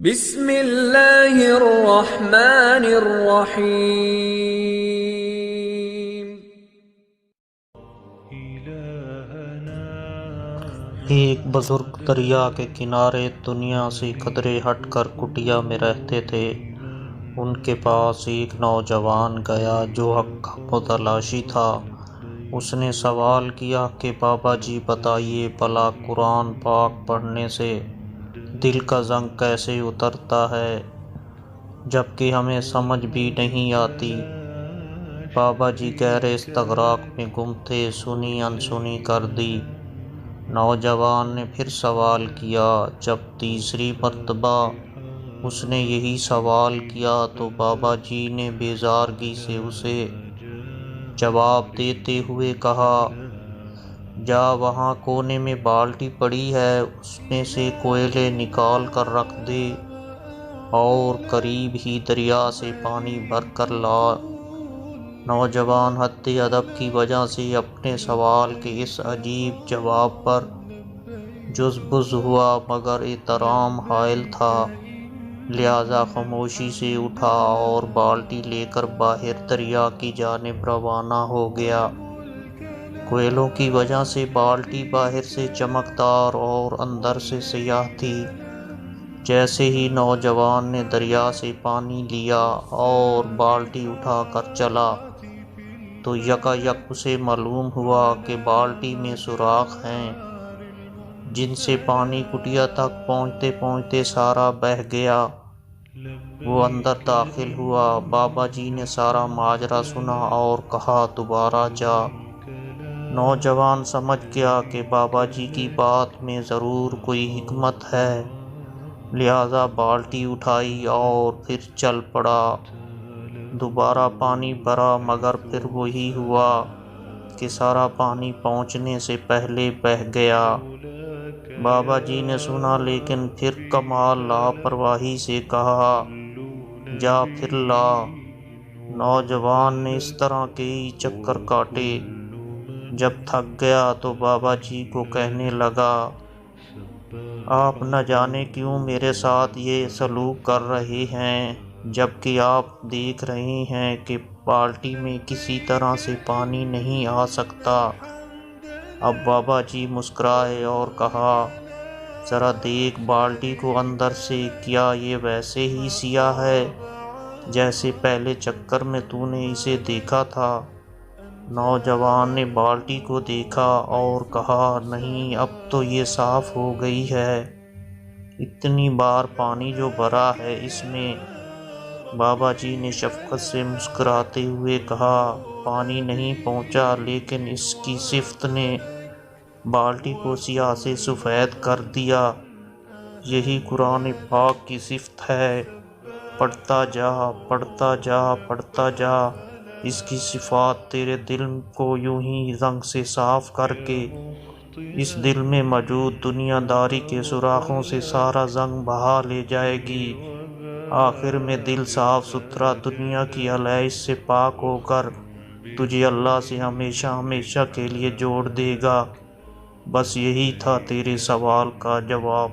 بسم اللہ الرحمن الرحیم۔ ایک بزرگ دریا کے کنارے دنیا سے قدرے ہٹ کر کٹیا میں رہتے تھے۔ ان کے پاس ایک نوجوان گیا جو حق کا متلاشی تھا۔ اس نے سوال کیا کہ بابا جی بتائیے بھلا قرآن پاک پڑھنے سے دل کا زنگ کیسے اترتا ہے جبکہ ہمیں سمجھ بھی نہیں آتی۔ بابا جی گہرے استغراق میں گم تھے، سنی انسنی کر دی۔ نوجوان نے پھر سوال کیا۔ جب تیسری مرتبہ اس نے یہی سوال کیا تو بابا جی نے بیزارگی سے اسے جواب دیتے ہوئے کہا، جا وہاں کونے میں بالٹی پڑی ہے، اس میں سے کوئلے نکال کر رکھ دے اور قریب ہی دریا سے پانی بھر کر لا۔ نوجوان حد ادب کی وجہ سے اپنے سوال کے اس عجیب جواب پر جز بز ہوا مگر احترام حائل تھا، لہذا خاموشی سے اٹھا اور بالٹی لے کر باہر دریا کی جانب روانہ ہو گیا۔ کوئلوں کی وجہ سے بالٹی باہر سے چمکدار اور اندر سے سیاہ تھی۔ جیسے ہی نوجوان نے دریا سے پانی لیا اور بالٹی اٹھا کر چلا تو یکایک اسے معلوم ہوا کہ بالٹی میں سوراخ ہیں جن سے پانی کٹیا تک پہنچتے پہنچتے سارا بہہ گیا۔ وہ اندر داخل ہوا۔ بابا جی نے سارا ماجرا سنا اور کہا، دوبارہ جا۔ نوجوان سمجھ گیا کہ بابا جی کی بات میں ضرور کوئی حکمت ہے، لہذا بالٹی اٹھائی اور پھر چل پڑا۔ دوبارہ پانی بھرا مگر پھر وہی ہوا کہ سارا پانی پہنچنے سے پہلے بہہ گیا۔ بابا جی نے سنا لیکن پھر کمال لاپرواہی سے کہا، جا پھر لا۔ نوجوان نے اس طرح کئی چکر کاٹے۔ جب تھک گیا تو بابا جی کو کہنے لگا، آپ نہ جانے کیوں میرے ساتھ یہ سلوک کر رہے ہیں جبکہ آپ دیکھ رہے ہیں کہ بالٹی میں کسی طرح سے پانی نہیں آ سکتا۔ اب بابا جی مسکرائے اور کہا، ذرا دیکھ بالٹی کو اندر سے، کیا یہ ویسے ہی سیاہ ہے جیسے پہلے چکر میں تو نے اسے دیکھا تھا؟ نوجوان نے بالٹی کو دیکھا اور کہا، نہیں اب تو یہ صاف ہو گئی ہے، اتنی بار پانی جو بھرا ہے اس میں۔ بابا جی نے شفقت سے مسکراتے ہوئے کہا، پانی نہیں پہنچا لیکن اس کی صفت نے بالٹی کو سیاہ سے سفید کر دیا۔ یہی قرآن پاک کی صفت ہے، پڑھتا جا پڑھتا جا پڑھتا جا۔ اس کی صفات تیرے دل کو یوں ہی زنگ سے صاف کر کے اس دل میں موجود دنیا داری کے سوراخوں سے سارا زنگ بہا لے جائے گی۔ آخر میں دل صاف ستھرا دنیا کی آلائش سے پاک ہو کر تجھے اللہ سے ہمیشہ ہمیشہ کے لیے جوڑ دے گا۔ بس یہی تھا تیرے سوال کا جواب۔